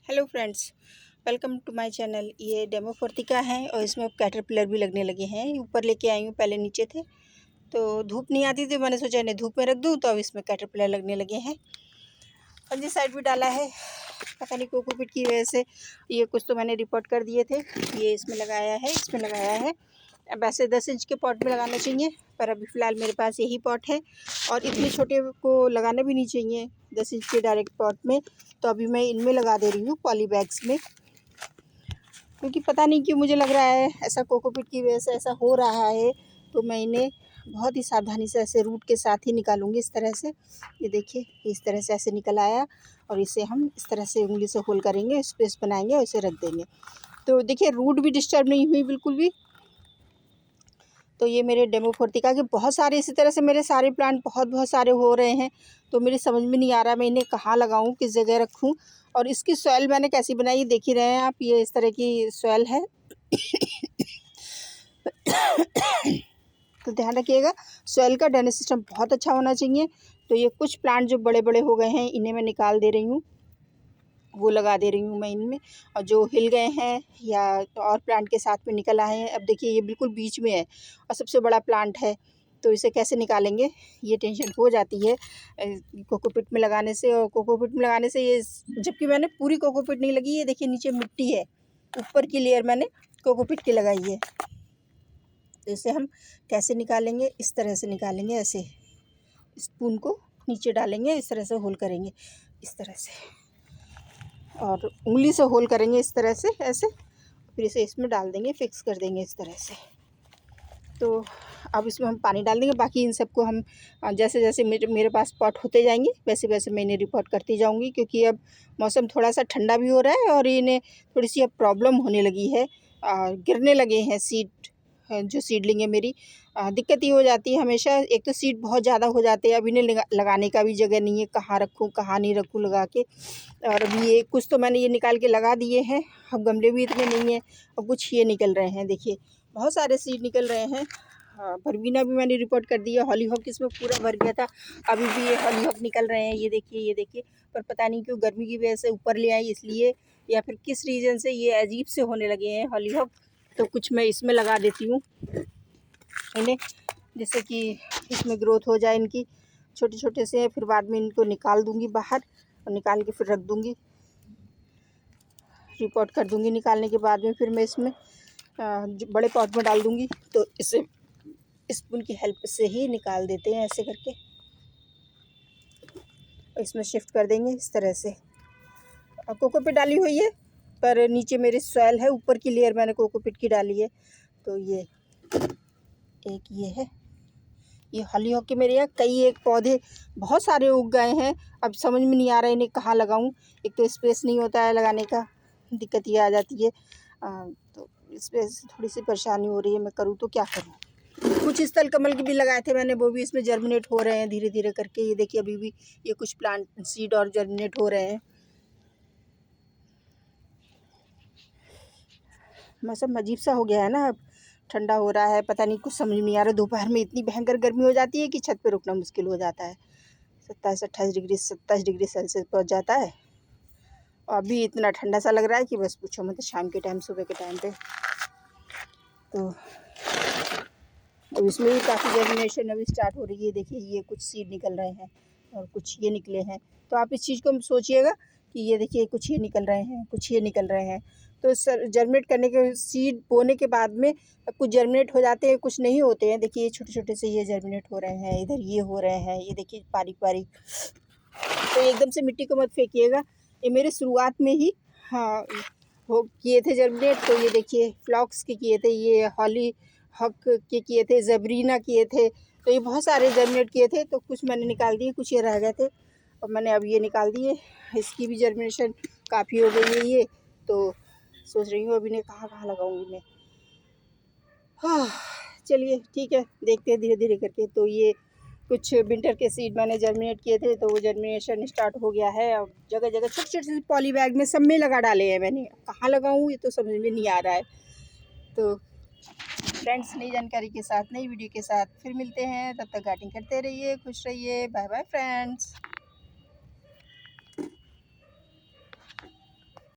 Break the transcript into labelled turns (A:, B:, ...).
A: Hello friends, welcome to my channel. ये demo फोर्टिका है और इसमें अब कैटरपिलर भी लगने लगे हैं। ऊपर लेके आई हूँ, पहले नीचे थे तो धूप नहीं आती थी, मैंने सोचा इन्हें धूप में रख दूँ, तो अब इसमें कैटरपिलर लगने लगे हैं। फंजी साइड भी डाला है, पता नहीं कोकोपीट की वजह से। ये कुछ तो मैंने रिपोर्ट कर दिए थे, ये इसमें लगाया है, इसमें लगाया है। अब वैसे 10 इंच के पॉट में लगाना चाहिए, पर अभी फ़िलहाल मेरे पास यही पॉट है और इतने छोटे को लगाना भी नहीं चाहिए 10 इंच के डायरेक्ट पॉट में। तो अभी मैं इनमें लगा दे रही हूँ, पॉली बैग्स में, क्योंकि पता नहीं क्यों मुझे लग रहा है ऐसा कोकोपीट की वजह से ऐसा हो रहा है। तो मैं इन्हें बहुत ही सावधानी से ऐसे रूट के साथ ही निकालूंगी, इस तरह से। ये देखिए, इस तरह से ऐसे निकल आया और इसे हम इस तरह से उंगली से होल करेंगे, स्पेस बनाएंगे और इसे रख देंगे। तो देखिए, रूट भी डिस्टर्ब नहीं हुई बिल्कुल भी। तो ये मेरे डेमो फोर्टिका के बहुत सारे, इसी तरह से मेरे सारे प्लांट बहुत सारे हो रहे हैं। तो मेरी समझ में नहीं आ रहा मैं इन्हें कहाँ लगाऊं, किस जगह रखूं। और इसकी सॉइल मैंने कैसी बनाई देख ही रहे हैं आप, ये इस तरह की सॉइल है। तो ध्यान रखिएगा, सॉइल का ड्रेनेज सिस्टम बहुत अच्छा होना चाहिए। तो ये कुछ प्लांट जो बड़े बड़े हो गए हैं, इन्हें मैं निकाल दे रही हूँ, वो लगा दे रही हूँ मैं इनमें। और जो हिल गए हैं या और प्लांट के साथ में निकल आए हैं, अब देखिए ये बिल्कुल बीच में है और सबसे बड़ा प्लांट है, तो इसे कैसे निकालेंगे, ये टेंशन हो जाती है कोकोपीट में लगाने से। और कोकोपीट में लगाने से ये, जबकि मैंने पूरी कोकोपीट नहीं लगी, ये देखिए नीचे मिट्टी है, ऊपर की लेयर मैंने कोकोपीट की लगाई है। तो इसे हम कैसे निकालेंगे, इस तरह से निकालेंगे, ऐसे स्पून को नीचे डालेंगे, इस तरह से होल करेंगे, इस तरह से, और उंगली से होल करेंगे इस तरह से, ऐसे। फिर इसे इसमें डाल देंगे, फिक्स कर देंगे इस तरह से। तो अब इसमें हम पानी डाल देंगे। बाकी इन सबको हम जैसे जैसे मेरे पास पॉट होते जाएंगे वैसे वैसे मैं इन्हें रिपोर्ट करती जाऊंगी, क्योंकि अब मौसम थोड़ा सा ठंडा भी हो रहा है और इन्हें थोड़ी सी अब प्रॉब्लम होने लगी है, गिरने लगे हैं सीड। जो सीडलिंग है मेरी, दिक्कत ये हो जाती है हमेशा, एक तो सीड बहुत ज़्यादा हो जाते हैं, अब इन्हें लगाने का भी जगह नहीं है, कहाँ रखूँ कहाँ नहीं रखूँ लगा के। और अभी ये कुछ तो मैंने ये निकाल के लगा दिए हैं, अब गमले भी इतने नहीं हैं, और कुछ ये निकल रहे हैं, देखिए बहुत सारे सीड निकल रहे हैं। हाँ, परवीना भी मैंने रिपोर्ट कर दिया, हॉलीहॉक इसमें पूरा भर गया था, अभी भी ये हॉलीहॉक निकल रहे हैं, ये देखिए ये देखिए। पर पता नहीं क्यों गर्मी की वजह से ऊपर ले आई इसलिए, या फिर किस रीज़न से ये अजीब से होने लगे हैं हॉलीहॉक। तो कुछ मैं इसमें लगा देती हूँ इन्हें, जिससे कि इसमें ग्रोथ हो जाए इनकी। छोटे छोटे से फिर बाद में इनको निकाल दूँगी बाहर, और निकाल के फिर रख दूँगी, रिपोर्ट कर दूँगी। निकालने के बाद में फिर मैं इसमें बड़े पॉट में डाल दूँगी। तो इसे स्पून की हेल्प से ही निकाल देते हैं, ऐसे करके, और इसमें शिफ्ट कर देंगे इस तरह से। और कोकोपीट डाली हुई है, पर नीचे मेरी सॉइल है, ऊपर की लेयर मैंने कोकोपीट की डाली है। तो ये एक ये है, ये हॉलीहॉक के मेरे यहाँ कई एक पौधे बहुत सारे उग गए हैं। अब समझ में नहीं आ रहा है इन्हें कहाँ लगाऊं, एक तो स्पेस नहीं होता है लगाने का, दिक्कत ये आ जाती है। तो इस वजह से थोड़ी सी परेशानी हो रही है, मैं करूँ तो क्या करूँ। कुछ स्थल कमल के भी लगाए थे मैंने, वो भी इसमें जर्मिनेट हो रहे हैं धीरे धीरे करके। ये देखिए अभी भी ये कुछ प्लांट सीड और जर्मिनेट हो रहे हैं। मौसम अजीब सा हो गया है ना, अब ठंडा हो रहा है, पता नहीं कुछ समझ नहीं आ रहा। दोपहर में इतनी भयंकर गर्मी हो जाती है कि छत पे रुकना मुश्किल हो जाता है, 27-28 डिग्री 27 डिग्री सेल्सियस पहुंच जाता है। और अभी इतना ठंडा सा लग रहा है कि बस पूछो मत, शाम के टाइम सुबह के टाइम पे। तो अब इसमें भी काफ़ी जर्मिनेशन अभी स्टार्ट हो रही है। देखिए ये कुछ सीड निकल रहे हैं और कुछ ये निकले हैं। तो आप इस चीज़ को सोचिएगा कि ये देखिए कुछ ये निकल रहे हैं, कुछ ये निकल रहे हैं। तो सर जर्मिनेट करने के, सीड बोने के बाद में कुछ जर्मिनेट हो जाते हैं, कुछ नहीं होते हैं। देखिए ये छोटे छोटे से ये जर्मिनेट हो रहे हैं, इधर ये हो रहे हैं, ये देखिए बारीक बारीक। तो एकदम से मिट्टी को मत फेंकिएगा, ये मेरे शुरुआत में ही हाँ वो किए थे जर्मिनेट। तो ये देखिए फ्लॉक्स के किए थे, ये हॉली हक के किए थे, जबरीना किए थे। तो ये बहुत सारे जर्मिनेट किए थे, तो कुछ मैंने निकाल दिए, कुछ ये रह गए थे और मैंने अब ये निकाल दिए। इसकी भी जर्मिनेशन काफ़ी हो गई है ये। तो सोच रही हूँ अब इन्हें कहाँ कहाँ लगाऊंगी मैं। हाँ चलिए ठीक है, देखते हैं धीरे धीरे करके। तो ये कुछ विंटर के सीड मैंने जर्मिनेट किए थे, तो वो जर्मिनेशन स्टार्ट हो गया है। अब जगह जगह छोटे छोटे पॉली बैग में सब में लगा डाले हैं मैंने, कहाँ लगाऊँ ये तो समझ में नहीं आ रहा है। तो फ्रेंड्स, नई जानकारी के साथ, नई वीडियो के साथ फिर मिलते हैं, तब तक गार्डनिंग करते रहिए, खुश रहिए, बाय बाय फ्रेंड्स।